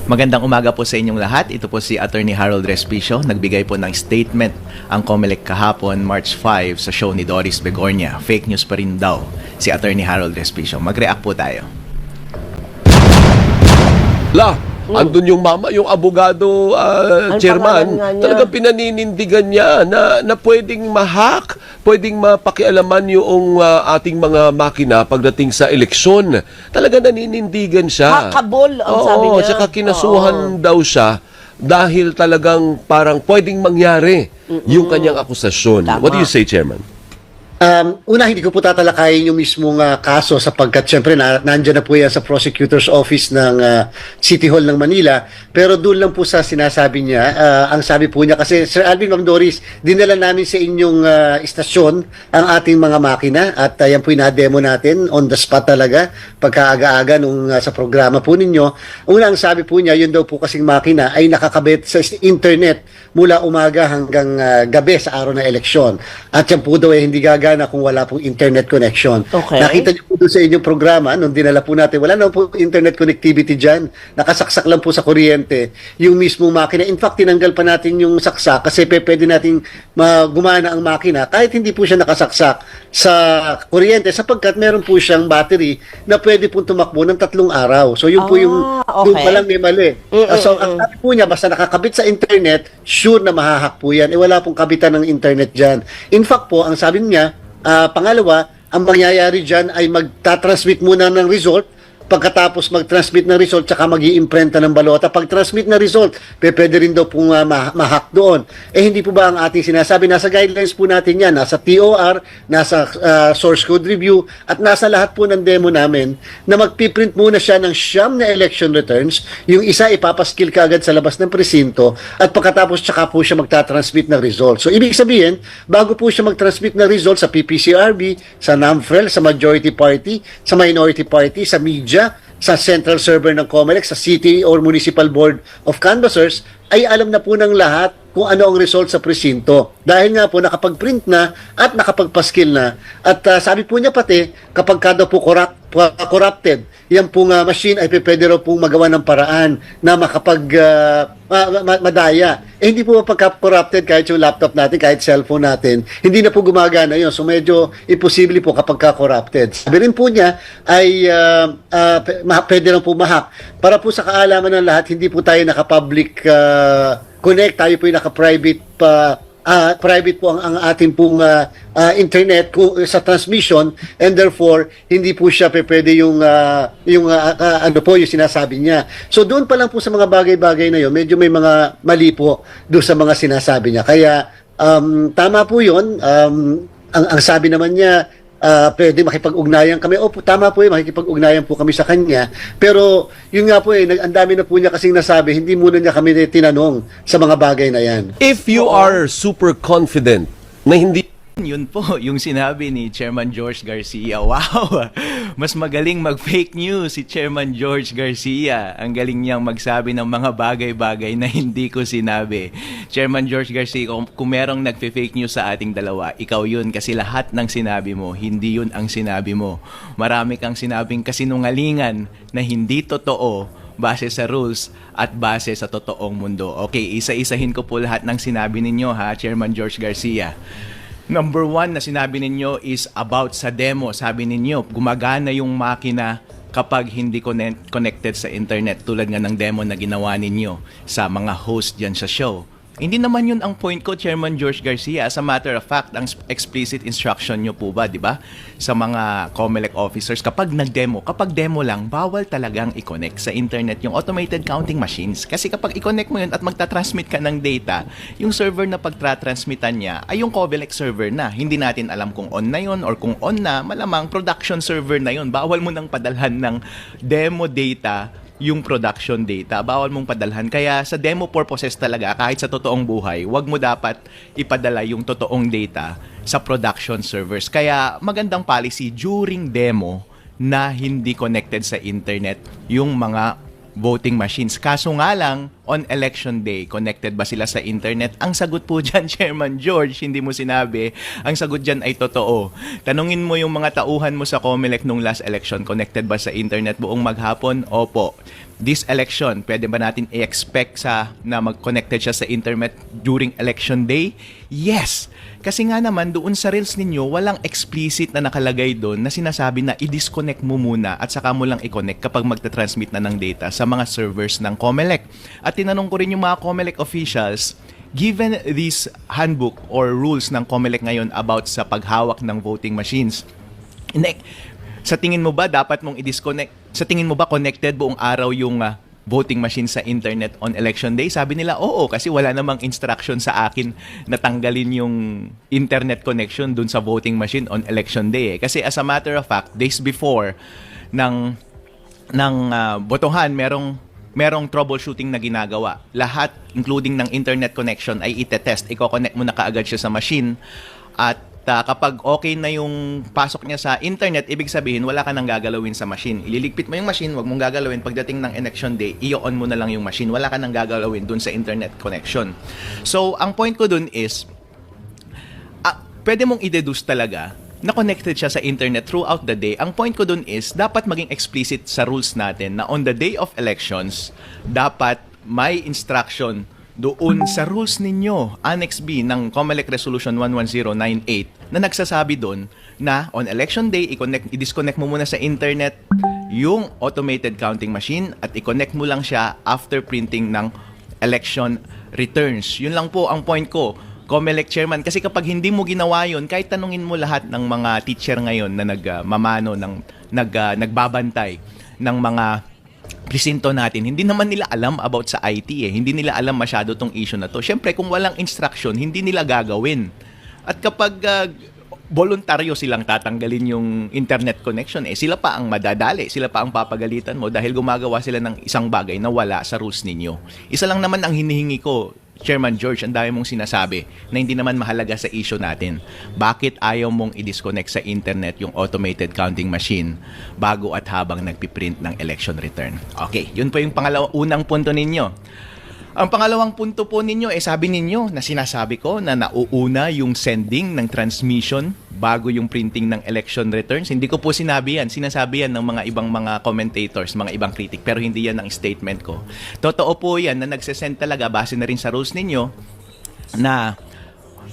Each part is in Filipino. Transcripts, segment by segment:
Magandang umaga po sa inyong lahat. Ito po si Attorney Harold Respicio. Nagbigay po ng statement ang COMELEC kahapon, March 5, sa show ni Doris Begornia. Fake news pa rin daw si Attorney Harold Respicio. Mag-react po tayo. Andun yung mama, yung abogado chairman, talagang pinaninindigan niya na pwedeng ma-hack, pwedeng mapakialaman yung ating mga makina pagdating sa eleksyon. Talagang naninindigan siya. Hakabol ang sabi niya. Tsaka kinasuhan daw siya dahil talagang parang pwedeng mangyari yung kanyang akusasyon. Tama. What do you say, Chairman? Una, hindi ko po tatalakayin yung mismong kaso sapagkat syempre nandyan na po yan sa prosecutor's office ng City Hall ng Manila. Pero doon lang po sa sinasabi niya, ang sabi po niya, kasi Sir Alvin, Ma'am Doris, dinala namin sa inyong istasyon ang ating mga makina at yan po yung na-demo natin on the spot talaga pagkaaga-aga nung sa programa po ninyo. Una, ang sabi po niya, yun daw po kasing makina ay nakakabit sa internet mula umaga hanggang gabi sa araw ng eleksyon. At yan po daw ay hindi gagana kung wala pong internet connection. Okay. Nakita niyo po doon sa inyong programa, nung dinala po natin, wala naman po internet connectivity dyan. Nakasaksak lang po sa kuryente yung mismong makina. In fact, tinanggal pa natin yung saksak kasi pwede natin gumana ang makina kahit hindi po siya nakasaksak sa kuryente sapagkat meron po siyang battery na pwede po tumakbo ng 3 araw. So yun po yung doon pa lang may mali. So ang sabi po niya, basta nakakabit sa internet, sure na mahahak po yan. Wala pong kabitan ng internet dyan. In fact po, ang sabi niya, pangalawa, ang mangyayari dyan ay magtatransmit muna ng result. Pagkatapos mag-transmit ng result, tsaka mag-iimprenta ng balota. Pag-transmit na result, pwede rin daw pong ma-hack doon. Hindi po ba ang ating sinasabi? Nasa guidelines po natin yan. Nasa TOR, nasa source code review, at nasa lahat po ng demo namin na magpiprint muna siya ng siyam na election returns. Yung isa, ipapaskill ka agad sa labas ng presinto, at pagkatapos tsaka po siya magtatransmit ng result. So, ibig sabihin, bago po siya mag-transmit ng result sa PPCRB, sa NAMFREL, sa majority party, sa minority party, sa media, sa central server ng COMELEC, sa City or Municipal Board of Canvassers, ay alam na po ng lahat kung ano ang result sa presinto. Dahil nga po nakapag-print na at nakapag-paskill na. At sabi po niya pati, kapag kada po corrupted, yan pong machine ay pwede raw pong magawa ng paraan na madaya. Hindi po pagka-corrupted kahit yung laptop natin, kahit cellphone natin, hindi na po gumagana yun. So medyo imposible po kapag ka-corrupted. Sabi rin po niya ay pwede lang po ma-hack. Para po sa kaalaman ng lahat, hindi po tayo naka-public connect, tayo po yung naka-private private po ang ating pong internet sa transmission, and therefore hindi po siya pwede yung ano po yung sinasabi niya. So doon pa lang po sa mga bagay-bagay na yun, medyo may mga mali po doon sa mga sinasabi niya. Kaya tama po yun. Ang sabi naman niya, pwede makipag-ugnayan kami. Opo, tama po yun, makikipag-ugnayan po kami sa kanya. Pero yun nga po ang dami na po niya kasing nasabi, hindi muna niya kami tinanong sa mga bagay na yan. If you are super confident na hindi Yun po, yung sinabi ni Chairman George Garcia. Wow! Mas magaling mag-fake news si Chairman George Garcia. Ang galing niyang magsabi ng mga bagay-bagay na hindi ko sinabi. Chairman George Garcia, kung merong nagfe-fake news sa ating dalawa, ikaw yun kasi lahat ng sinabi mo, hindi yun ang sinabi mo. Marami kang sinabing kasinungalingan na hindi totoo base sa rules at base sa totoong mundo. Okay, isa-isahin ko po lahat ng sinabi ninyo ha, Chairman George Garcia. Number 1 na sinabi ninyo is about sa demo. Sabi ninyo, gumagana yung makina kapag hindi connected sa internet, tulad nga ng demo na ginawa ninyo sa mga host dyan sa show. Hindi naman yun ang point ko, Chairman George Garcia. As a matter of fact, ang explicit instruction nyo po ba, di ba, sa mga COMELEC officers, kapag demo lang, bawal talagang i-connect sa internet yung automated counting machines. Kasi kapag i-connect mo yun at magta-transmit ka ng data, yung server na pagtra-transmitan niya ay yung COMELEC server na. Hindi natin alam kung on na yun or kung on na, malamang production server na yun. Bawal mo nang padalhan ng demo data yung production data, bawal mong padalhan. Kaya sa demo purposes talaga, kahit sa totoong buhay, wag mo dapat ipadala yung totoong data sa production servers. Kaya magandang policy during demo na hindi connected sa internet yung mga voting machines. Kaso nga lang, on election day, connected ba sila sa internet? Ang sagot po dyan, Chairman George, hindi mo sinabi, ang sagot dyan ay totoo. Tanungin mo yung mga tauhan mo sa COMELEC nung last election, connected ba sa internet buong maghapon? Opo. This election, pwede ba natin i-expect na mag-connected siya sa internet during election day? Yes! Kasi nga naman, doon sa reels ninyo, walang explicit na nakalagay doon na sinasabi na i-disconnect mo muna at saka mo lang i-connect kapag magta-transmit na ng data sa mga servers ng COMELEC. At tinanong ko rin yung mga COMELEC officials, given this handbook or rules ng COMELEC ngayon about sa paghawak ng voting machines, sa tingin mo ba dapat mong i-disconnect? Sa tingin mo ba connected buong araw yung voting machine sa internet on election day? Sabi nila, oo, kasi wala namang instruction sa akin na tanggalin yung internet connection dun sa voting machine on election day. Kasi as a matter of fact, days before ng botohan, merong troubleshooting na ginagawa. Lahat, including ng internet connection, ay itetest. Iko-connect mo na kaagad siya sa machine at kapag okay na yung pasok niya sa internet, ibig sabihin wala ka nang gagalawin sa machine. Ililigpit mo yung machine, wag mong gagalawin. Pagdating ng election day, i-on mo na lang yung machine. Wala ka nang gagalawin dun sa internet connection. So, ang point ko dun is, pwede mong i-deduce talaga na connected siya sa internet throughout the day. Ang point ko dun is, dapat maging explicit sa rules natin na on the day of elections, dapat may instruction doon sa rules ninyo, Annex B ng COMELEC Resolution 11098 na nagsasabi doon na on election day, i-disconnect mo muna sa internet yung automated counting machine at i-connect mo lang siya after printing ng election returns. Yun lang po ang point ko, COMELEC Chairman. Kasi kapag hindi mo ginawa yun, kahit tanungin mo lahat ng mga teacher ngayon na nagbabantay ng mga presinto natin, hindi naman nila alam about sa IT eh. Hindi nila alam masyado tong issue na to. Siyempre, kung walang instruction, hindi nila gagawin. At kapag voluntaryo silang tatanggalin yung internet connection, sila pa ang madadali, sila pa ang papagalitan mo dahil gumagawa sila ng isang bagay na wala sa rules ninyo. Isa lang naman ang hinihingi ko, Chairman George, ang dami mong sinasabi na hindi naman mahalaga sa issue natin. Bakit ayaw mong i-disconnect sa internet yung automated counting machine bago at habang nagpiprint ng election return? Okay, yun po yung unang punto ninyo. Ang pangalawang punto po ninyo, sabi ninyo na sinasabi ko na nauuna yung sending ng transmission bago yung printing ng election returns. Hindi ko po sinabi yan. Sinasabi yan ng mga ibang mga commentators, mga ibang critic, pero hindi yan ang statement ko. Totoo po yan na nagsesend talaga base na rin sa rules ninyo na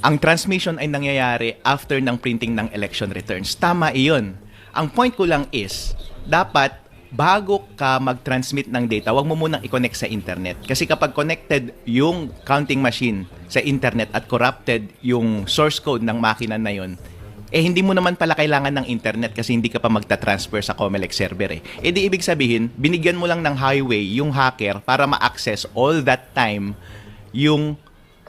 ang transmission ay nangyayari after ng printing ng election returns. Tama iyon. Ang point ko lang is, dapat bago ka mag-transmit ng data, wag mo munang i-connect sa internet. Kasi kapag connected yung counting machine sa internet at corrupted yung source code ng makina na yon, hindi mo naman pala kailangan ng internet kasi hindi ka pa magta-transfer sa COMELEC server di ibig sabihin, binigyan mo lang ng highway yung hacker para ma-access all that time yung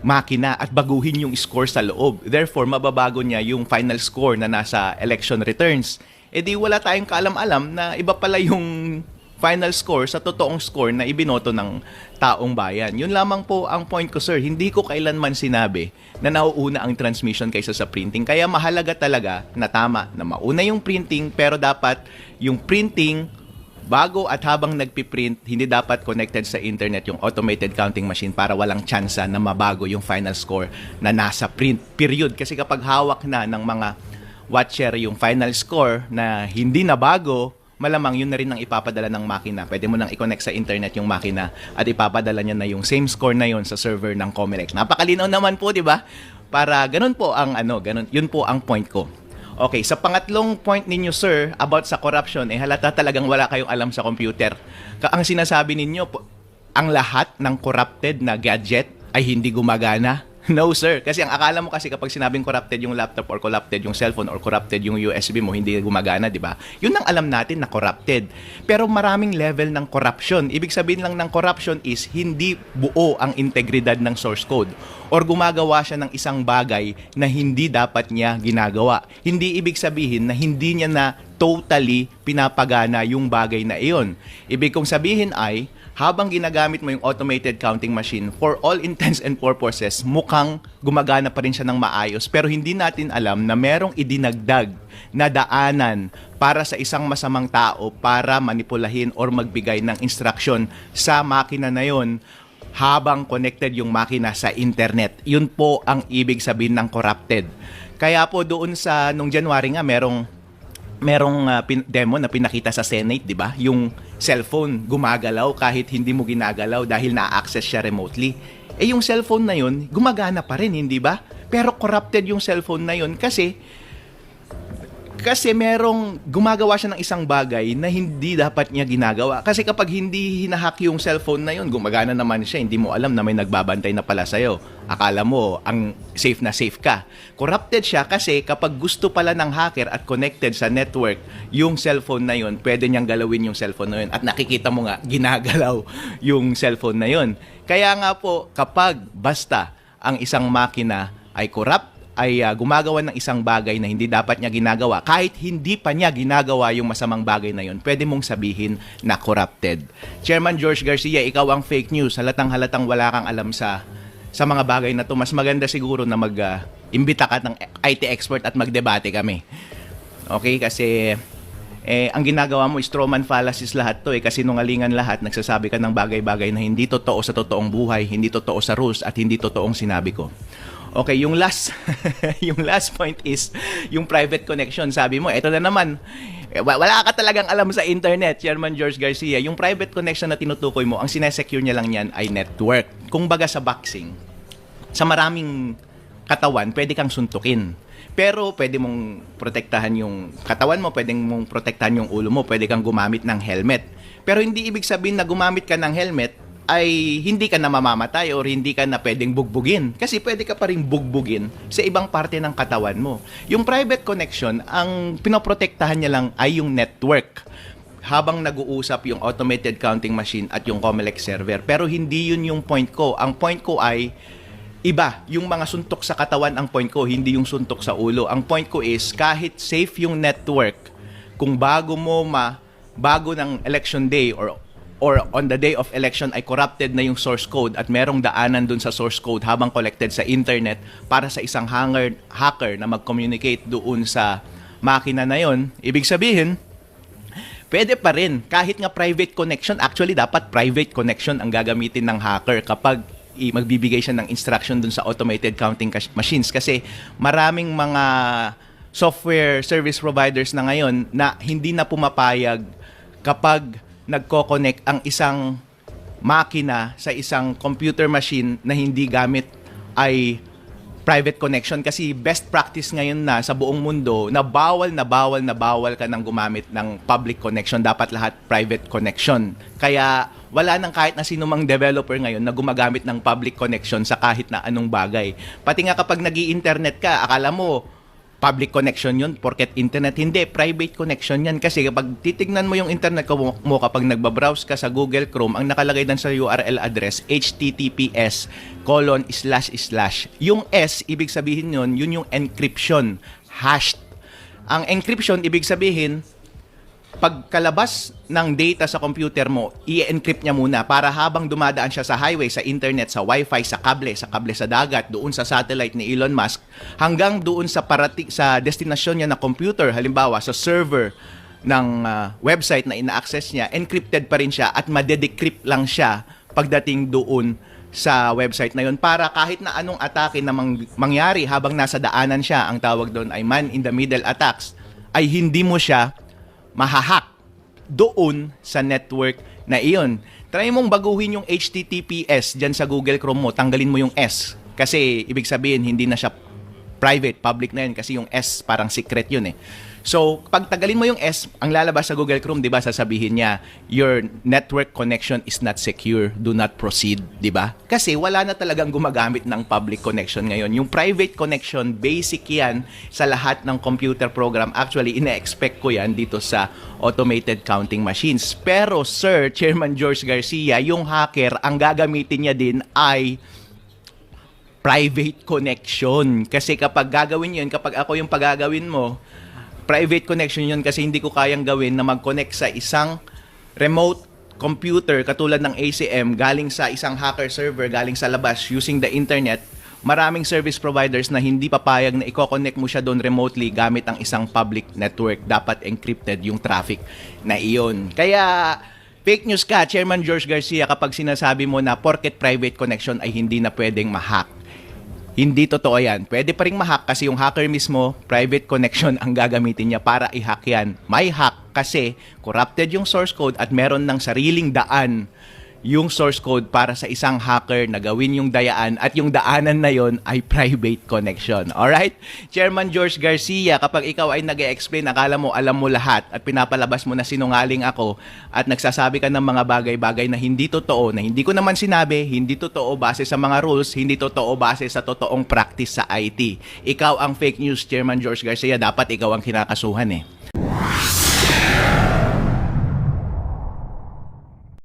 makina at baguhin yung score sa loob. Therefore, mababago niya yung final score na nasa election returns. Di wala tayong kaalam-alam na iba pala yung final score sa totoong score na ibinoto ng taong bayan. Yun lamang po ang point ko, sir. Hindi ko kailanman sinabi na nauuna ang transmission kaysa sa printing. Kaya mahalaga talaga na tama na mauna yung printing, pero dapat yung printing bago at habang nagpiprint, hindi dapat connected sa internet yung automated counting machine para walang tsansa na mabago yung final score na nasa print. Period. Kasi kapag hawak na ng mga watcher yung final score na hindi na bago, malamang yun na rin ang ipapadala ng makina. Pwede mo nang i-connect sa internet yung makina at ipapadala niya na yung same score na yun sa server ng COMELEC. Napakalinaw naman po, di ba? Para ganun po ang yun po ang point ko. Okay, sa pangatlong point ninyo, sir, about sa corruption, halata talagang wala kayong alam sa computer. Ang sinasabi ninyo, ang lahat ng corrupted na gadget ay hindi gumagana. No, sir. Kasi ang akala mo kasi kapag sinabing corrupted yung laptop or corrupted yung cellphone or corrupted yung USB mo, hindi gumagana, di ba? Yun ang alam natin na corrupted. Pero maraming level ng corruption. Ibig sabihin lang ng corruption is hindi buo ang integridad ng source code or gumagawa siya ng isang bagay na hindi dapat niya ginagawa. Hindi ibig sabihin na hindi niya na totally pinapagana yung bagay na iyon. Ibig kong sabihin ay, habang ginagamit mo yung automated counting machine, for all intents and purposes, mukhang gumagana pa rin siya ng maayos. Pero hindi natin alam na merong idinagdag na daanan para sa isang masamang tao para manipulahin or magbigay ng instruction sa makina na yon habang connected yung makina sa internet. Yun po ang ibig sabihin ng corrupted. Kaya po doon sa nung January nga merong demo na pinakita sa Senate, 'di ba? Yung cellphone gumagalaw kahit hindi mo ginagalaw dahil na-access siya remotely. Yung cellphone na yun gumagana pa rin, hindi ba? Pero corrupted yung cellphone na yun kasi merong gumagawa siya ng isang bagay na hindi dapat niya ginagawa. Kasi kapag hindi hinahack yung cellphone na yun, gumagana naman siya, hindi mo alam na may nagbabantay na pala sa'yo. Akala mo, ang safe na safe ka. Corrupted siya kasi kapag gusto pala ng hacker at connected sa network, yung cellphone na yun, pwede niyang galawin yung cellphone na yun. At nakikita mo nga, ginagalaw yung cellphone na yun. Kaya nga po, kapag basta ang isang makina ay corrupt, ay gumagawa ng isang bagay na hindi dapat niya ginagawa, kahit hindi pa niya ginagawa yung masamang bagay na yun, pwede mong sabihin na corrupted. Chairman George Garcia, ikaw ang fake news. Halatang wala kang alam sa mga bagay na to. Mas maganda siguro na mag-imbita ka ng IT expert at magdebate kami. Okay? Kasi ang ginagawa mo, strawman fallacies lahat to kasi nungalingan lahat, nagsasabi ka ng bagay-bagay na hindi totoo sa totoong buhay, hindi totoo sa rules, at hindi totoong sinabi ko. Okay, yung last point is yung private connection. Sabi mo, eto na naman. Wala ka talagang alam sa internet, Chairman George Garcia. Yung private connection na tinutukoy mo, ang sinesecure niya lang yan ay network. Kung baga sa boxing, sa maraming katawan, pwede kang suntukin. Pero pwede mong protektahan yung katawan mo, pwede mong protektahan yung ulo mo, pwede kang gumamit ng helmet. Pero hindi ibig sabihin na gumamit ka ng helmet ay hindi ka na mamamatay or hindi ka na pwedeng bugbugin. Kasi pwede ka pa rin bugbugin sa ibang parte ng katawan mo. Yung private connection, ang pinoprotektahan niya lang ay yung network habang nag-uusap yung automated counting machine at yung COMELEC server. Pero hindi yun yung point ko. Ang point ko ay iba. Yung mga suntok sa katawan ang point ko, hindi yung suntok sa ulo. Ang point ko is kahit safe yung network, kung bago ng election day or on the day of election ay corrupted na yung source code at merong daanan dun sa source code habang collected sa internet para sa isang hacker na mag-communicate doon sa makina na yon, ibig sabihin, pwede pa rin. Kahit nga private connection, actually dapat private connection ang gagamitin ng hacker kapag magbibigay siya ng instruction dun sa automated counting machines. Kasi maraming mga software service providers na ngayon na hindi na pumapayag kapag nagko-connect ang isang makina sa isang computer machine na hindi gamit ay private connection. Kasi best practice ngayon na sa buong mundo na bawal ka nang gumamit ng public connection. Dapat lahat private connection. Kaya wala nang kahit na sino mang developer ngayon na gumagamit ng public connection sa kahit na anong bagay. Pati nga kapag nag-i-internet ka, akala mo public connection yun, porket internet. Hindi, private connection yan. Kasi kapag titignan mo yung internet mo kapag nagbabrowse ka sa Google Chrome, ang nakalagay dan sa URL address, https:// yung S, ibig sabihin yun yung encryption, hashed. Ang encryption, ibig sabihin, pagkalabas ng data sa computer mo, i-encrypt niya muna para habang dumadaan siya sa highway, sa internet, sa wifi, sa kable sa dagat, doon sa satellite ni Elon Musk, hanggang doon sa destinasyon niya na computer, halimbawa sa server ng website na ina-access niya, encrypted pa rin siya at made-decrypt lang siya pagdating doon sa website na yun para kahit na anong atake na mangyari habang nasa daanan siya, ang tawag doon ay man-in-the-middle attacks, ay hindi mo siya mahahack doon sa network na iyon. Try mong baguhin yung HTTPS dyan sa Google Chrome mo, tanggalin mo yung S. Kasi ibig sabihin, hindi na siya private, public na yun kasi yung S parang secret yun eh. So, pag tagalin mo yung S, ang lalabas sa Google Chrome, 'di ba, sasabihin niya, your network connection is not secure, do not proceed, 'di ba? Kasi wala na talagang gumagamit ng public connection ngayon. Yung private connection, basic 'yan sa lahat ng computer program. Actually, ina-expect ko 'yan dito sa automated counting machines. Pero Sir Chairman George Garcia, yung hacker, ang gagamitin niya din ay private connection. Kasi kapag gagawin 'yun, kapag ako yung pagagawin mo, private connection yun kasi hindi ko kayang gawin na mag-connect sa isang remote computer katulad ng ACM galing sa isang hacker server, galing sa labas using the internet. Maraming service providers na hindi papayag na i-connect mo siya doon remotely gamit ang isang public network. Dapat encrypted yung traffic na iyon. Kaya Fake news ka, Chairman George Garcia, kapag sinasabi mo na porket private connection ay hindi na pwedeng ma-hack. Hindi totoo yan. Pwede pa rin ma-hack kasi yung hacker mismo, private connection ang gagamitin niya para i-hack yan. May hack kasi corrupted yung source code at meron ng sariling daan yung source code para sa isang hacker na gawin yung dayaan at yung daanan na yon ay private connection. Alright? Chairman George Garcia, kapag ikaw ay nag-e-explain, akala mo alam mo lahat at pinapalabas mo na sinungaling ako at nagsasabi ka ng mga bagay-bagay na hindi totoo, na hindi ko naman sinabi, hindi totoo base sa mga rules, hindi totoo base sa totoong practice sa IT. Ikaw ang fake news, Chairman George Garcia, dapat ikaw ang kinakasuhan eh.